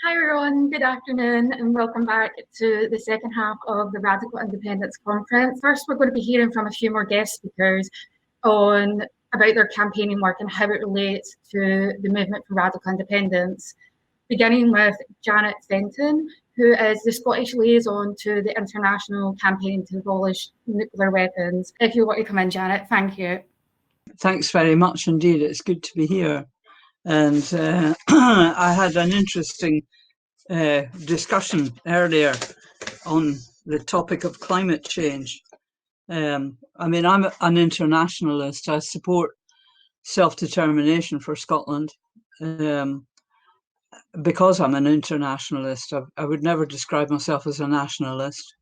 Hi everyone, good afternoon and welcome back to the second half of the Radical Independence Conference. First, we're going to be hearing from a few more guest speakers about their campaigning work and how it relates to the movement for radical independence, beginning with Janet Fenton, who is the Scottish liaison to the international campaign to abolish nuclear weapons. If you want to come in, Janet, thank you. Thanks very much indeed. It's good to be here. And I had an interesting discussion earlier on the topic of climate change. I mean, I'm an internationalist. I support self-determination for Scotland. Because I'm an internationalist, I would never describe myself as a nationalist.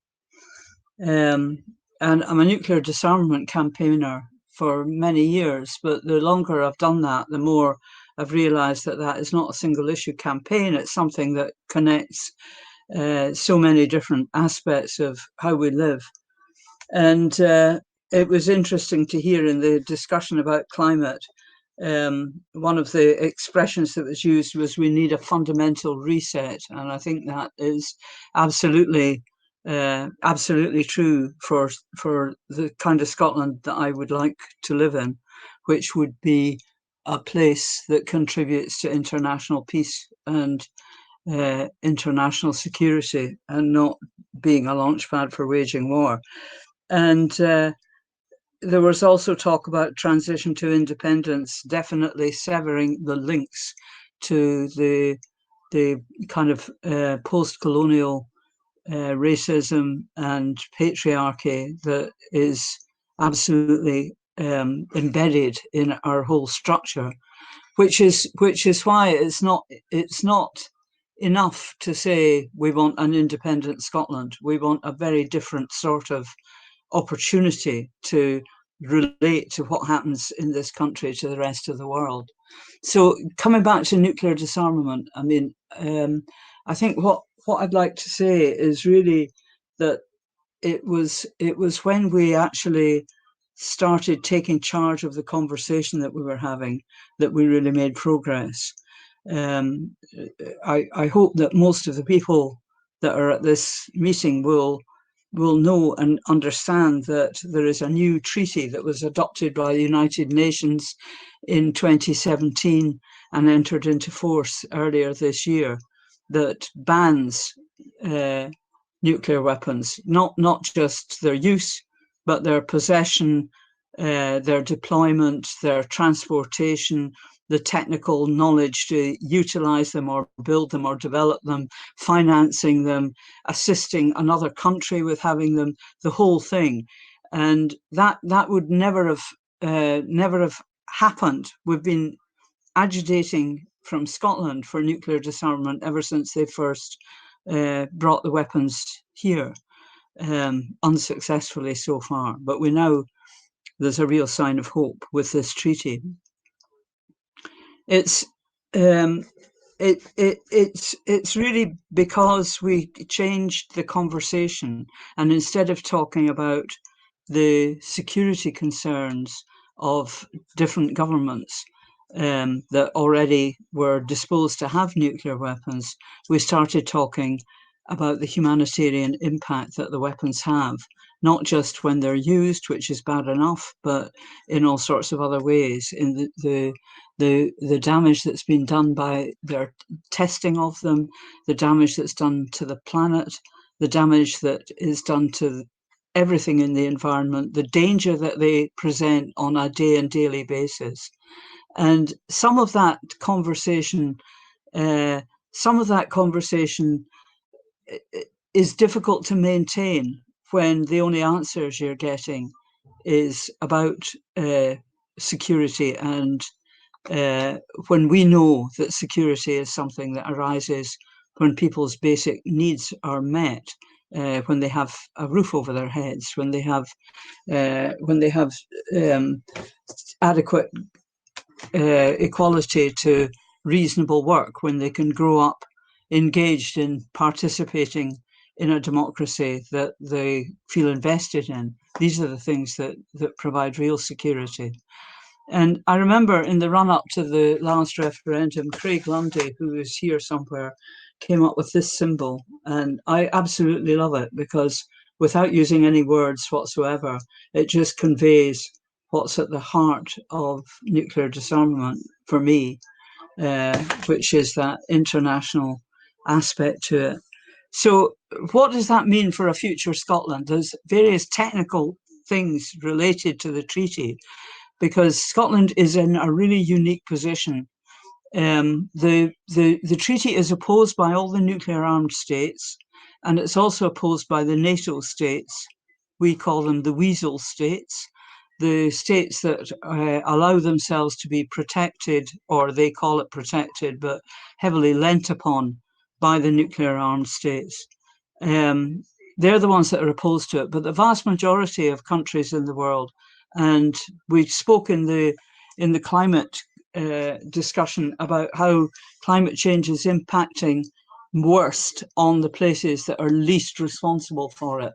And I'm a nuclear disarmament campaigner for many years, but the longer I've done that, the more I've realised that that is not a single issue campaign. It's something that connects so many different aspects of how we live. And it was interesting to hear in the discussion about climate, one of the expressions that was used was we need a fundamental reset. And I think that is absolutely true for the kind of Scotland that I would like to live in, which would be a place that contributes to international peace and international security, and not being a launchpad for waging war. And there was also talk about transition to independence, definitely severing the links to the kind of post-colonial racism and patriarchy that is absolutely embedded in our whole structure, which is why it's not enough to say we want an independent Scotland. We want a very different sort of opportunity to relate to what happens in this country to the rest of the world. So coming back to nuclear disarmament, I mean, I think what I'd like to say is really that it was when we actually started taking charge of the conversation that we were having that we really made progress. I hope that most of the people that are at this meeting will know and understand that there is a new treaty that was adopted by the United Nations in 2017 and entered into force earlier this year that bans nuclear weapons, not just their use, but their possession, their deployment, their transportation, the technical knowledge to utilize them or build them or develop them, financing them, assisting another country with having them, the whole thing. And that would never have happened. We've been agitating from Scotland for nuclear disarmament ever since they first brought the weapons here, unsuccessfully so far. But there's a real sign of hope with this treaty. It's really because we changed the conversation, and instead of talking about the security concerns of different governments that already were disposed to have nuclear weapons, we started talking about the humanitarian impact that the weapons have, not just when they're used, which is bad enough, but in all sorts of other ways, in the damage that's been done by their testing of them, the damage that's done to the planet, the damage that is done to everything in the environment, the danger that they present on a day and daily basis. And some of that conversation is difficult to maintain when the only answers you're getting is about security, and when we know that security is something that arises when people's basic needs are met, when they have a roof over their heads, when they have adequate equality to reasonable work, when they can grow up engaged in participating in a democracy that they feel invested in. These are the things that provide real security. And I remember in the run-up to the last referendum, Craig Lundy, who is here somewhere, came up with this symbol. And I absolutely love it because without using any words whatsoever, it just conveys what's at the heart of nuclear disarmament for me, which is that international aspect to it. So what does that mean for a future Scotland? There's various technical things related to the treaty because Scotland is in a really unique position. The treaty is opposed by all the nuclear armed states, and it's also opposed by the NATO states. We call them the weasel states, the states that allow themselves to be protected, or they call it protected, but heavily lent upon by the nuclear armed states. They're the ones that are opposed to it, but the vast majority of countries in the world, and we spoke in the climate discussion about how climate change is impacting worst on the places that are least responsible for it.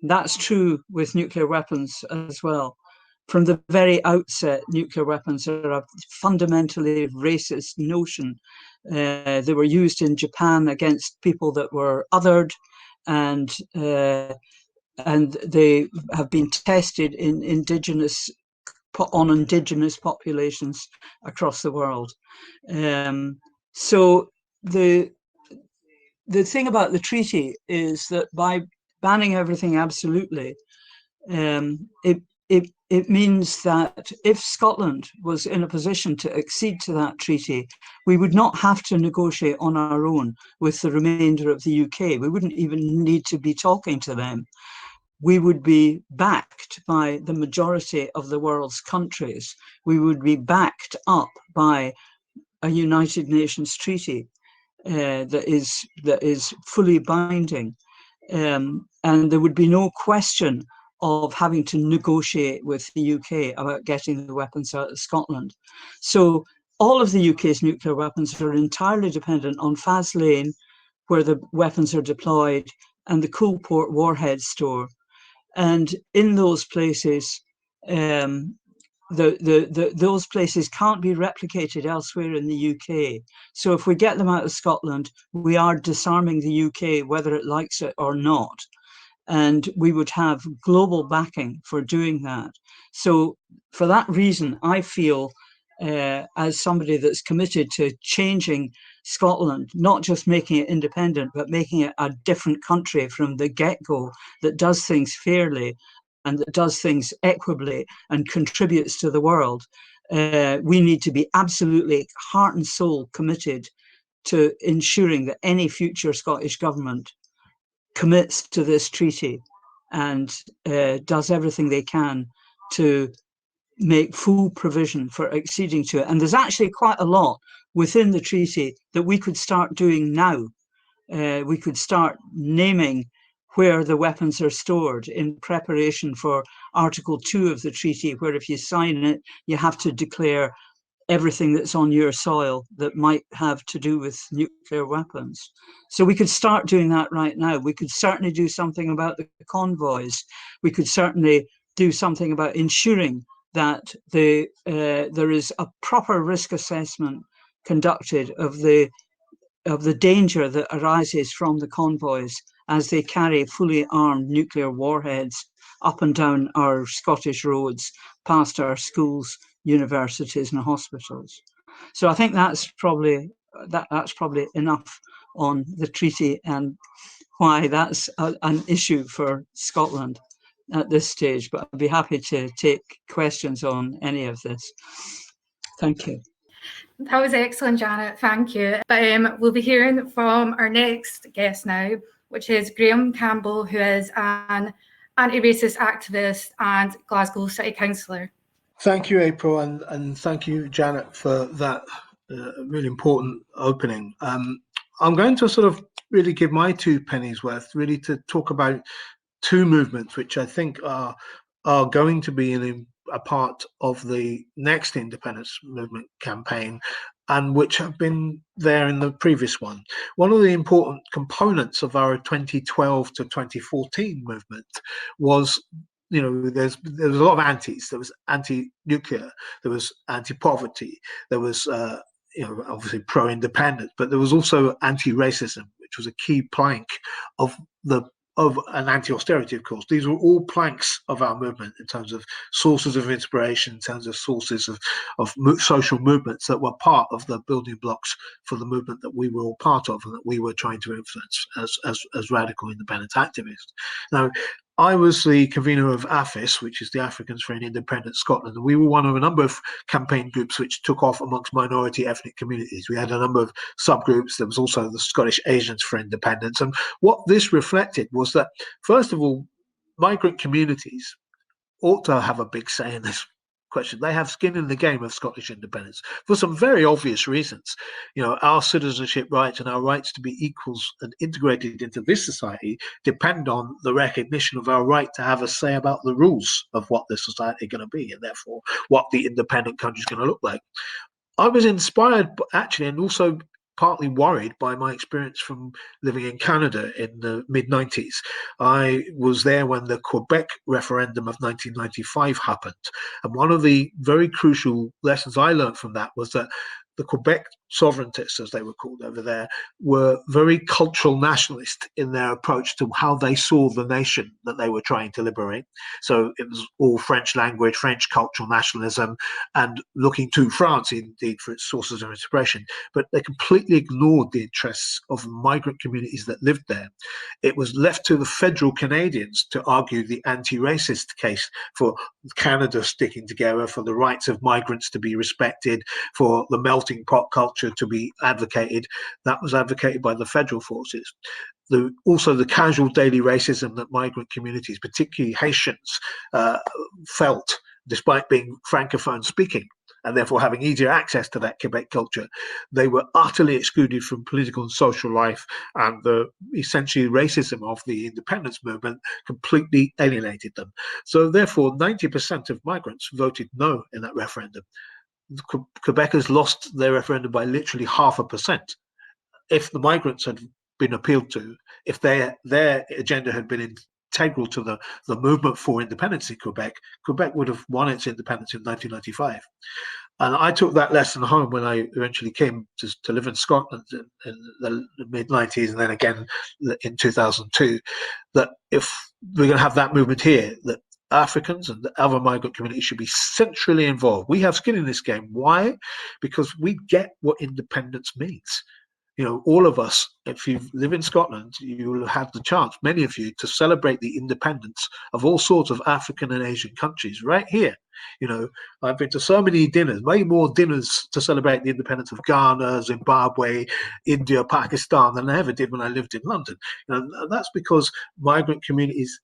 That's true with nuclear weapons as well. From the very outset, nuclear weapons are a fundamentally racist notion. They were used in Japan against people that were othered, and they have been tested in indigenous populations across the world. So the thing about the treaty is that by banning everything absolutely, it means that if Scotland was in a position to accede to that treaty, we would not have to negotiate on our own with the remainder of the UK. We wouldn't even need to be talking to them. We would be backed by the majority of the world's countries. We would be backed up by a United Nations treaty that is fully binding. And there would be no question of having to negotiate with the UK about getting the weapons out of Scotland. So all of the UK's nuclear weapons are entirely dependent on Faslane, where the weapons are deployed, and the Coolport warhead store. And in those places, those places can't be replicated elsewhere in the UK. So if we get them out of Scotland, we are disarming the UK, whether it likes it or not. And we would have global backing for doing that. So for that reason, I feel, as somebody that's committed to changing Scotland, not just making it independent, but making it a different country from the get-go that does things fairly and that does things equitably and contributes to the world, we need to be absolutely heart and soul committed to ensuring that any future Scottish government commits to this treaty and does everything they can to make full provision for acceding to it. And there's actually quite a lot within the treaty that we could start doing now. We could start naming where the weapons are stored in preparation for Article 2 of the treaty, where if you sign it, you have to declare everything that's on your soil that might have to do with nuclear weapons. So we could start doing that right now. We could certainly do something about the convoys. We could certainly do something about ensuring that there is a proper risk assessment conducted of the danger that arises from the convoys as they carry fully armed nuclear warheads up and down our Scottish roads, past our schools, universities and hospitals. So I think that's probably enough on the treaty and why that's an issue for Scotland at this stage, but I'd be happy to take questions on any of this. Thank you. That was excellent, Janet. Thank you. We'll be hearing from our next guest now, which is Graham Campbell, who is an anti-racist activist and Glasgow City Councillor. Thank you, April, and thank you, Janet, for that really important opening. I'm going to sort of really give my 2 pennies worth, really to talk about 2 movements which I think are going to be a part of the next independence movement campaign, and which have been there in the previous one. One of the important components of our 2012 to 2014 movement was, you know, there was a lot of antis. There was anti-nuclear, there was anti-poverty, there was obviously pro-independence, but there was also anti-racism, which was a key plank of an anti-austerity, of course. These were all planks of our movement in terms of sources of inspiration, in terms of sources of social movements that were part of the building blocks for the movement that we were all part of and that we were trying to influence as radical independence activists. Now, I was the convener of AFIS, which is the Africans for an Independent Scotland, and we were one of a number of campaign groups which took off amongst minority ethnic communities. We had a number of subgroups. There was also the Scottish Asians for Independence, and what this reflected was that, first of all, migrant communities ought to have a big say in this question. They have skin in the game of Scottish independence for some very obvious reasons. Our citizenship rights and our rights to be equals and integrated into this society depend on the recognition of our right to have a say about the rules of what this society is going to be, and therefore what the independent country is going to look like. I was inspired, actually, and also partly worried by my experience from living in Canada in the mid-90s. I was there when the Quebec referendum of 1995 happened. And one of the very crucial lessons I learned from that was that the Quebec sovereigntists, as they were called over there, were very cultural nationalist in their approach to how they saw the nation that they were trying to liberate. So it was all French language, French cultural nationalism, and looking to France, indeed, for its sources of inspiration. But they completely ignored the interests of migrant communities that lived there. It was left to the federal Canadians to argue the anti-racist case for Canada sticking together, for the rights of migrants to be respected, for the melting pot culture to be advocated. That was advocated by the federal forces. Also the casual daily racism that migrant communities, particularly Haitians, felt, despite being francophone speaking and therefore having easier access to that Quebec culture. They were utterly excluded from political and social life, and the essentially racism of the independence movement completely alienated them. So therefore 90% of migrants voted no in that referendum. Quebecers lost their referendum by literally 0.5%. If the migrants had been appealed to, if their agenda had been integral to the movement for independence in Quebec, Quebec would have won its independence in 1995. And I took that lesson home when I eventually came to live in Scotland in the mid-90s and then again in 2002, that if we're going to have that movement here, that Africans and the other migrant communities should be centrally involved. We have skin in this game. Why? Because we get what independence means. All of us, if you live in Scotland, you will have the chance, many of you, to celebrate the independence of all sorts of African and Asian countries right here. I've been to so many dinners, way more dinners to celebrate the independence of Ghana, Zimbabwe, India, Pakistan than I ever did when I lived in London. That's because migrant communities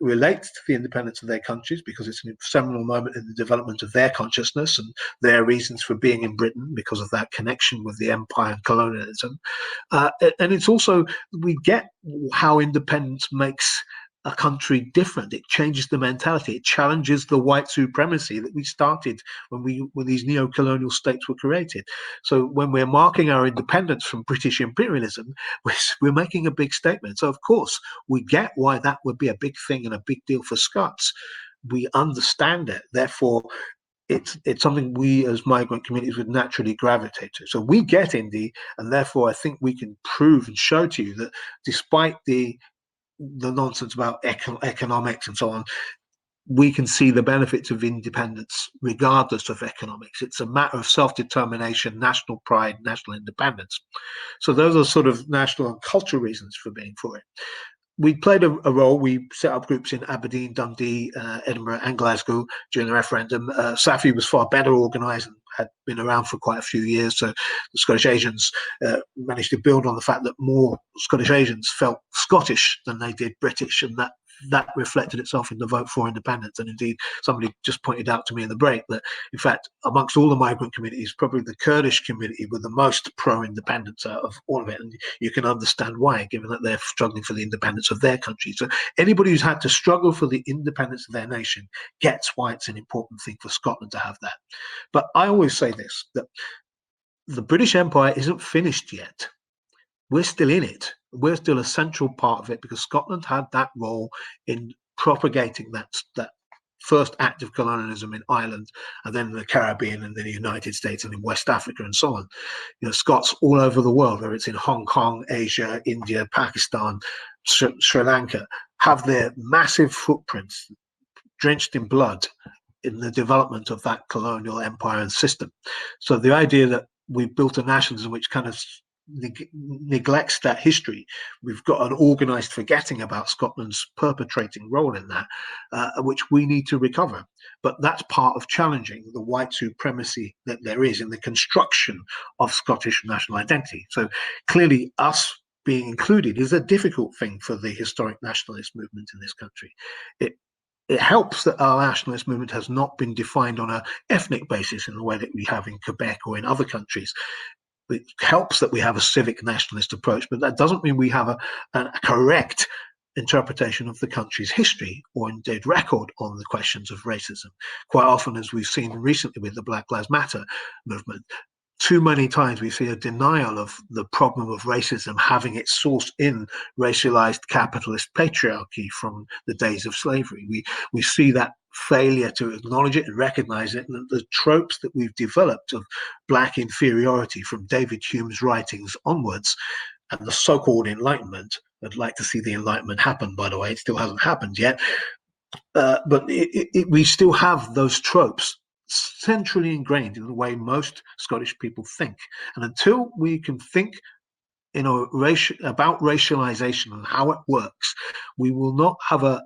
relate to the independence of their countries because it's a seminal moment in the development of their consciousness and their reasons for being in Britain because of that connection with the empire and colonialism. And it's also, we get how independence makes a country different. It changes the mentality. It challenges the white supremacy that we started when these neo-colonial states were created. So when we're marking our independence from British imperialism, we're making a big statement. So of course we get why that would be a big thing and a big deal for Scots. We understand it. Therefore, it's something we as migrant communities would naturally gravitate to. So we get indie, and therefore I think we can prove and show to you that despite the nonsense about economics and so on, we can see the benefits of independence regardless of economics. It's a matter of self-determination, national pride, national independence. So those are sort of national and cultural reasons for being for it. We played a role. We set up groups in Aberdeen, Dundee, Edinburgh and Glasgow during the referendum. SAFI was far better organised and had been around for quite a few years. So the Scottish Asians managed to build on the fact that more Scottish Asians felt Scottish than they did British, and that reflected itself in the vote for independence. And indeed, somebody just pointed out to me in the break that, in fact, amongst all the migrant communities, probably the Kurdish community were the most pro-independence out of all of it. And you can understand why, given that they're struggling for the independence of their country. So anybody who's had to struggle for the independence of their nation gets why it's an important thing for Scotland to have that. But I always say this, that the British Empire isn't finished yet. We're still in it. We're still a central part of it because Scotland had that role in propagating that first act of colonialism in Ireland, and then in the Caribbean, and then the United States, and in West Africa, and so on. Scots all over the world, whether it's in Hong Kong, Asia, India, Pakistan, Sri Lanka, have their massive footprints drenched in blood in the development of that colonial empire and system. So the idea that we've built a nationalism which kind of neglects that history, we've got an organized forgetting about Scotland's perpetrating role in that, which we need to recover. But that's part of challenging the white supremacy that there is in the construction of Scottish national identity. So clearly us being included is a difficult thing for the historic nationalist movement in this country. It helps that our nationalist movement has not been defined on an ethnic basis in the way that we have in Quebec or in other countries. It helps that we have a civic nationalist approach, but that doesn't mean we have a correct interpretation of the country's history or indeed record on the questions of racism. Quite often, as we've seen recently with the Black Lives Matter movement, too many times we see a denial of the problem of racism having its source in racialized capitalist patriarchy from the days of slavery. We see that failure to acknowledge it and recognize it, and the tropes that we've developed of black inferiority from David Hume's writings onwards, and the so-called Enlightenment. I'd like to see the Enlightenment happen, by the way. It still hasn't happened yet. But we still have those tropes centrally ingrained in the way most Scottish people think. And until we can think about racialization and how it works, we will not have a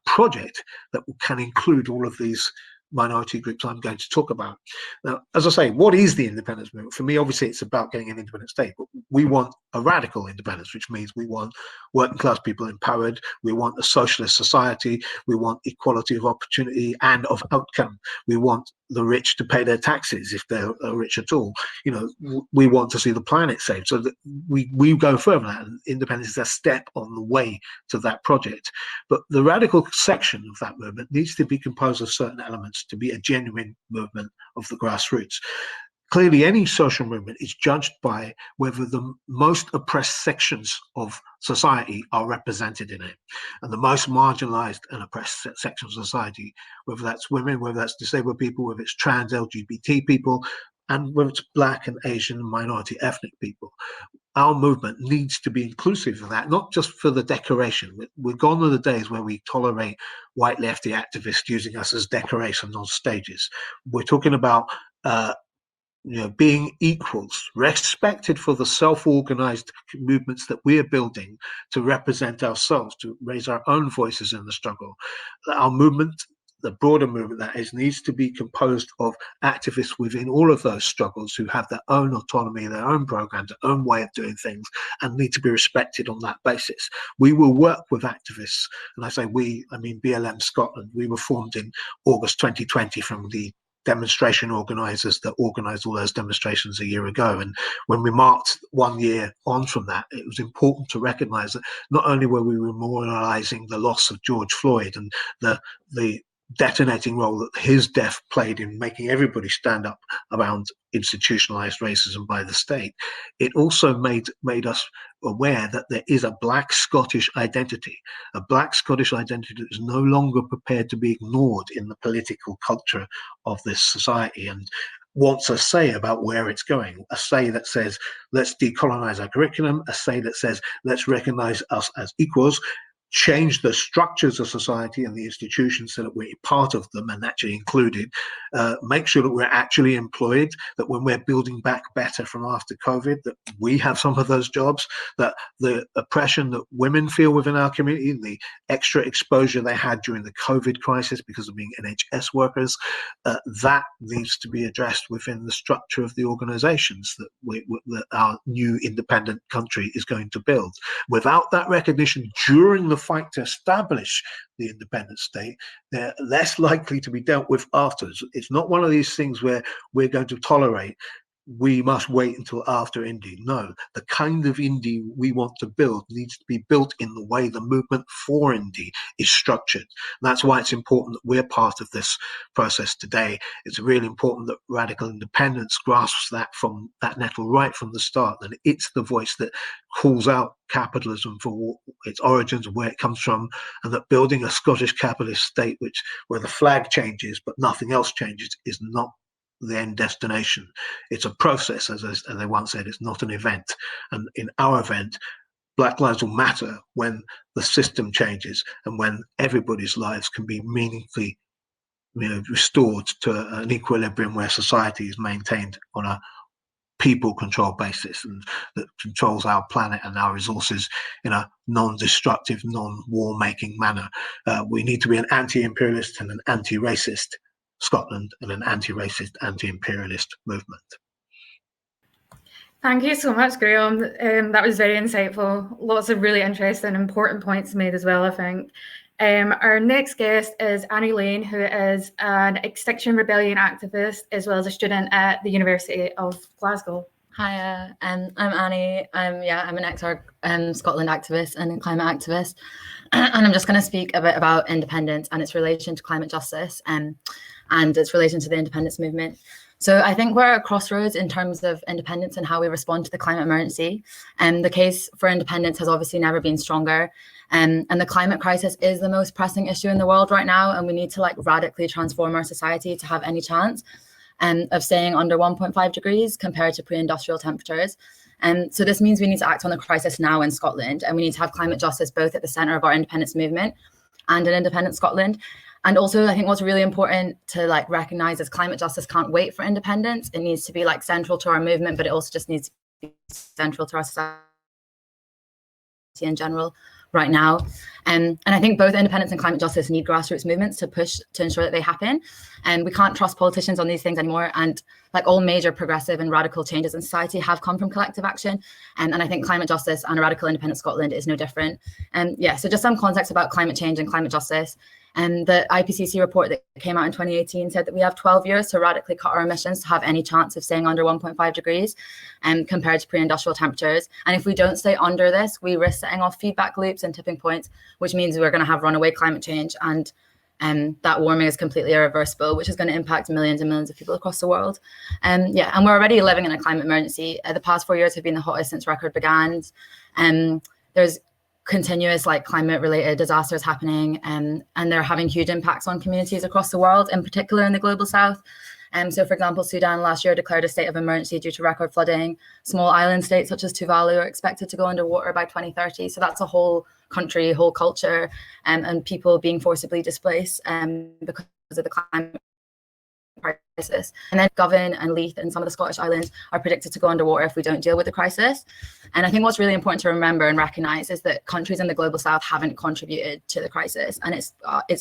project that can include all of these minority groups I'm going to talk about. Now, as I say, what is the independence movement? For me, obviously, it's about getting an independent state, but we want a radical independence, which means we want working class people empowered, we want a socialist society, we want equality of opportunity and of outcome, we want the rich to pay their taxes if they're rich at all. We want to see the planet saved. So that we go further than that, and independence is a step on the way to that project. But the radical section of that movement needs to be composed of certain elements to be a genuine movement of the grassroots. Clearly, any social movement is judged by whether the most oppressed sections of society are represented in it. And the most marginalized and oppressed sections of society, whether that's women, whether that's disabled people, whether it's trans LGBT people, and whether it's black and Asian and minority ethnic people. Our movement needs to be inclusive of that, not just for the decoration. We're gone are the days where we tolerate white lefty activists using us as decorations on stages. We're talking about being equals, respected for the self-organized movements that we are building to represent ourselves, to raise our own voices in the struggle. Our movement, the broader movement that is, needs to be composed of activists within all of those struggles who have their own autonomy, their own programs, their own way of doing things, and need to be respected on that basis. We will work with activists, and I say we, I mean BLM Scotland. We were formed in August 2020 from the demonstration organisers that organised all those demonstrations a year ago. And when we marked 1 year on from that, it was important to recognise that not only were we memorialising the loss of George Floyd and the detonating role that his death played in making everybody stand up around institutionalized racism by the state, it also made us aware that there is a black Scottish identity that is no longer prepared to be ignored in the political culture of this society, and wants a say about where it's going, a say that says, let's decolonize our curriculum, a say that says, let's recognize us as equals, change the structures of society and the institutions so that we're part of them and actually included, make sure that we're actually employed, that when we're building back better from after COVID, that we have some of those jobs, that the oppression that women feel within our community, the extra exposure they had during the COVID crisis because of being NHS workers, that needs to be addressed within the structure of the organizations that our new independent country is going to build. Without that recognition during the fight to establish the independent state, they're less likely to be dealt with afterwards. It's not one of these things where we're going to tolerate we must wait until after Indy. No, the kind of Indy we want to build needs to be built in the way the movement for Indy is structured. And that's why it's important that we're part of this process today. It's really important that radical independence grasps that from that nettle right from the start, and it's the voice that calls out capitalism for its origins and where it comes from, and that building a Scottish capitalist state where the flag changes but nothing else changes is not the end destination. It's a process, as they once said. It's not an event. And in our event, Black lives will matter when the system changes and when everybody's lives can be meaningfully, restored to an equilibrium where society is maintained on a people-controlled basis and that controls our planet and our resources in a non-destructive, non-war-making manner. We need to be an anti-imperialist and an anti-racist Scotland and an anti-racist, anti-imperialist movement. Thank you so much, Graham. That was very insightful. Lots of really interesting, important points made as well, I think. Our next guest is Annie Lane, who is an Extinction Rebellion activist as well as a student at the University of Glasgow. Hi, I'm Annie. I'm an Scotland activist and a climate activist. And I'm just going to speak a bit about independence and its relation to climate justice and its relation to the independence movement. So I think we're at a crossroads in terms of independence and how we respond to the climate emergency. And the case for independence has obviously never been stronger. And the climate crisis is the most pressing issue in the world right now. And we need to radically transform our society to have any chance of staying under 1.5 degrees compared to pre-industrial temperatures. And so this means we need to act on the crisis now in Scotland, and we need to have climate justice both at the centre of our independence movement and in independent Scotland. And also, I think what's really important to recognise is climate justice can't wait for independence. It needs to be central to our movement, but it also just needs to be central to our society in general right now. And I think both independence and climate justice need grassroots movements to push to ensure that they happen. And we can't trust politicians on these things anymore. And all major progressive and radical changes in society have come from collective action. And I think climate justice and a radical independent Scotland is no different. And so just some context about climate change and climate justice. And the IPCC report that came out in 2018 said that we have 12 years to radically cut our emissions to have any chance of staying under 1.5 degrees compared to pre-industrial temperatures. And if we don't stay under this, we risk setting off feedback loops and tipping points, which means we're going to have runaway climate change. And that warming is completely irreversible, which is going to impact millions and millions of people across the world. And we're already living in a climate emergency. The past 4 years have been the hottest since record began. There's continuous climate related disasters happening and they're having huge impacts on communities across the world, in particular in the global south. So for example, Sudan last year declared a state of emergency due to record flooding. Small island states such as Tuvalu are expected to go underwater by 2030. So that's a whole country, whole culture, and people being forcibly displaced because of the climate crisis. And then Govan and Leith and some of the Scottish islands are predicted to go underwater if we don't deal with the crisis. And I think what's really important to remember and recognise is that countries in the global south haven't contributed to the crisis, and it's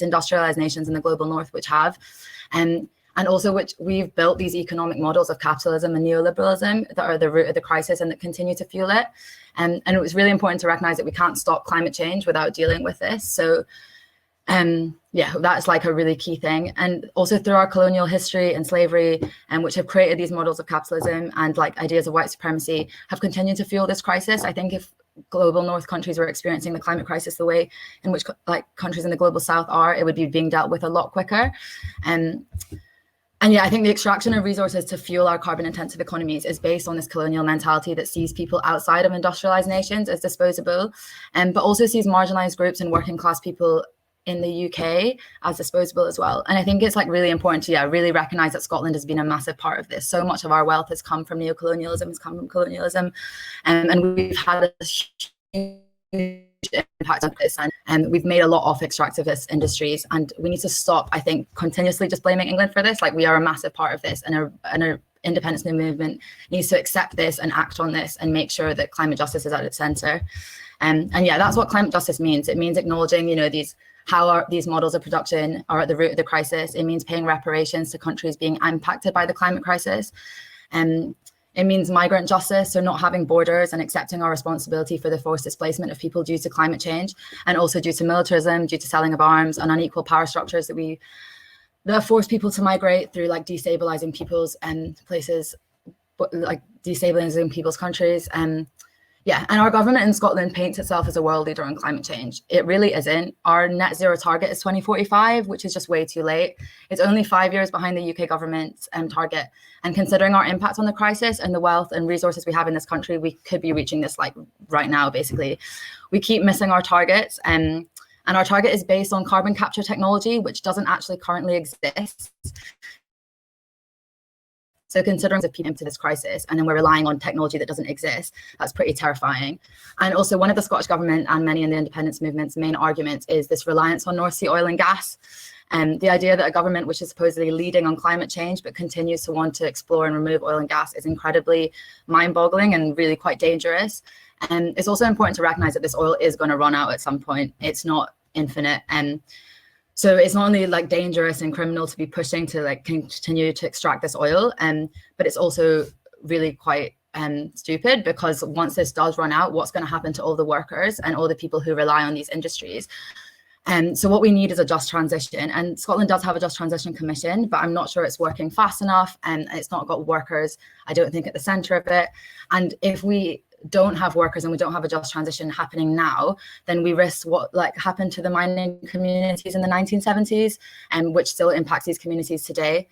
industrialised nations in the global north which have. And also which we've built these economic models of capitalism and neoliberalism that are the root of the crisis and that continue to fuel it. And it was really important to recognise that we can't stop climate change without dealing with this. So that's a really key thing. And also through our colonial history and slavery, which have created these models of capitalism and ideas of white supremacy, have continued to fuel this crisis. I think if global north countries were experiencing the climate crisis the way in which countries in the global south are, it would be being dealt with a lot quicker. I think the extraction of resources to fuel our carbon intensive economies is based on this colonial mentality that sees people outside of industrialized nations as disposable, but also sees marginalized groups and working class people in the UK as disposable as well. And I think it's really important to really recognize that Scotland has been a massive part of this. So much of our wealth has come from neocolonialism, has come from colonialism, and we've had a huge impact on this, and we've made a lot of extractivist industries, and we need to stop, I think, continuously just blaming England for this. We are a massive part of this, and our independence movement needs to accept this and act on this and make sure that climate justice is at its center. And that's what climate justice means. It means acknowledging, these models of production are at the root of the crisis. It means paying reparations to countries being impacted by the climate crisis. It means migrant justice, so not having borders and accepting our responsibility for the forced displacement of people due to climate change, and also due to militarism, due to selling of arms and unequal power structures that force people to migrate through destabilizing peoples and places like destabilizing people's countries. Yeah, and our government in Scotland paints itself as a world leader on climate change. It really isn't. Our net zero target is 2045, which is just way too late. It's only 5 years behind the UK government's target. And considering our impact on the crisis and the wealth and resources we have in this country, we could be reaching this like right now, basically. We keep missing our targets. And our target is based on carbon capture technology, which doesn't actually currently exist. So considering the people into this crisis, and then we're relying on technology that doesn't exist, that's pretty terrifying. And also one of the Scottish government and many in the independence movement's main arguments is this reliance on North Sea oil and gas. And the idea that a government which is supposedly leading on climate change but continues to want to explore and remove oil and gas is incredibly mind-boggling and really quite dangerous. And it's also important to recognize that this oil is going to run out at some point. It's not infinite. And so it's not only like dangerous and criminal to be pushing to like continue to extract this oil, but it's also really quite stupid, because once this does run out, what's going to happen to all the workers and all the people who rely on these industries? So what we need is a just transition, and Scotland does have a just transition commission, but I'm not sure it's working fast enough, and it's not got workers, I don't think, at the centre of it. And if we don't have workers and we don't have a just transition happening now, then we risk what like happened to the mining communities in the 1970s, and which still impacts these communities today.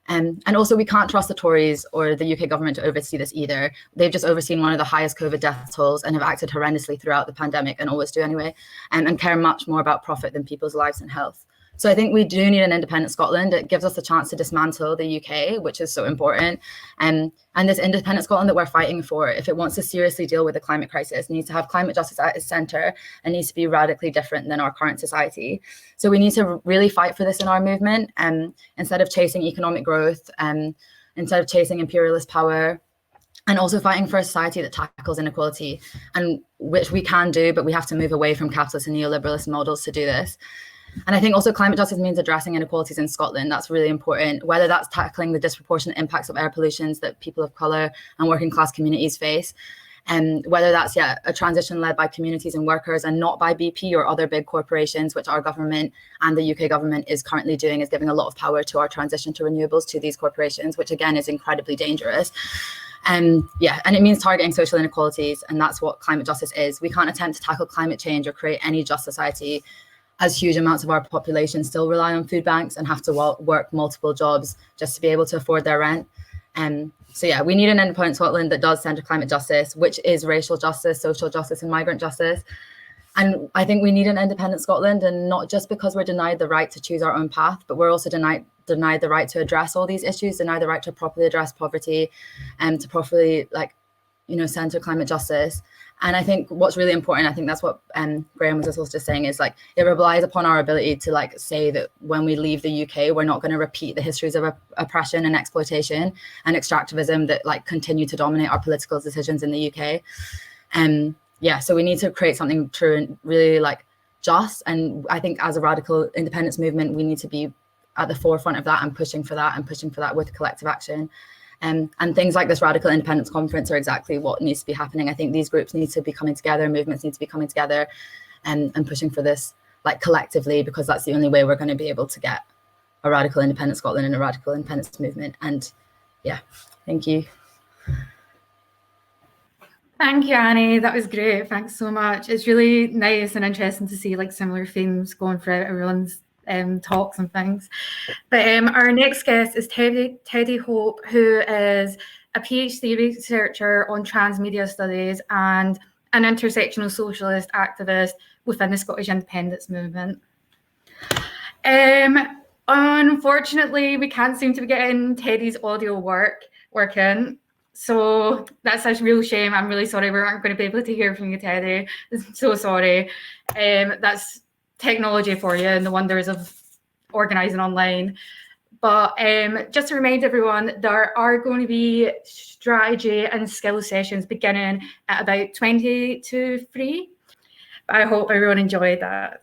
And also we can't trust the Tories or the UK government to oversee this either. They've just overseen one of the highest COVID death tolls and have acted horrendously throughout the pandemic, and always do anyway, and care much more about profit than people's lives and health. So I think we do need an independent Scotland. It gives us a chance to dismantle the UK, which is so important. And this independent Scotland that we're fighting for, if it wants to seriously deal with the climate crisis, needs to have climate justice at its centre and needs to be radically different than our current society. So we need to really fight for this in our movement, instead of chasing economic growth, instead of chasing imperialist power, and also fighting for a society that tackles inequality, and which we can do, but we have to move away from capitalist and neoliberalist models to do this. And I think also climate justice means addressing inequalities in Scotland. That's really important, whether that's tackling the disproportionate impacts of air pollutions that people of colour and working class communities face, and whether that's a transition led by communities and workers and not by BP or other big corporations, which our government and the UK government is currently doing, is giving a lot of power to our transition to renewables to these corporations, which again is incredibly dangerous. And it means targeting social inequalities, and that's what climate justice is. We can't attempt to tackle climate change or create any just society as huge amounts of our population still rely on food banks and have to work multiple jobs just to be able to afford their rent. We need an independent Scotland that does centre climate justice, which is racial justice, social justice and migrant justice. And I think we need an independent Scotland, and not just because we're denied the right to choose our own path, but we're also denied the right to address all these issues, denied the right to properly address poverty and to properly centre climate justice. And I think what's really important, I think that's what Graham was also just saying, is like it relies upon our ability to say that when we leave the UK, we're not going to repeat the histories of oppression and exploitation and extractivism that continue to dominate our political decisions in the UK. So we need to create something true and really just. And I think as a radical independence movement, we need to be at the forefront of that and pushing for that with collective action. And things like this Radical Independence Conference are exactly what needs to be happening. I think these groups need to be coming together, movements need to be coming together and pushing for this collectively, because that's the only way we're going to be able to get a radical independent Scotland and a radical independence movement. And thank you. Thank you, Annie. That was great. Thanks so much. It's really nice and interesting to see similar themes going throughout everyone's talks and things. But our next guest is Teddy Hope, who is a PhD researcher on transmedia studies and an intersectional socialist activist within the Scottish independence movement. Unfortunately, we can't seem to be getting Teddy's audio working. So that's a real shame. I'm really sorry we aren't going to be able to hear from you, Teddy. I'm so sorry. That's technology for you and the wonders of organising online. But just to remind everyone, there are going to be strategy and skill sessions beginning at about 20 to 3. I hope everyone enjoyed that.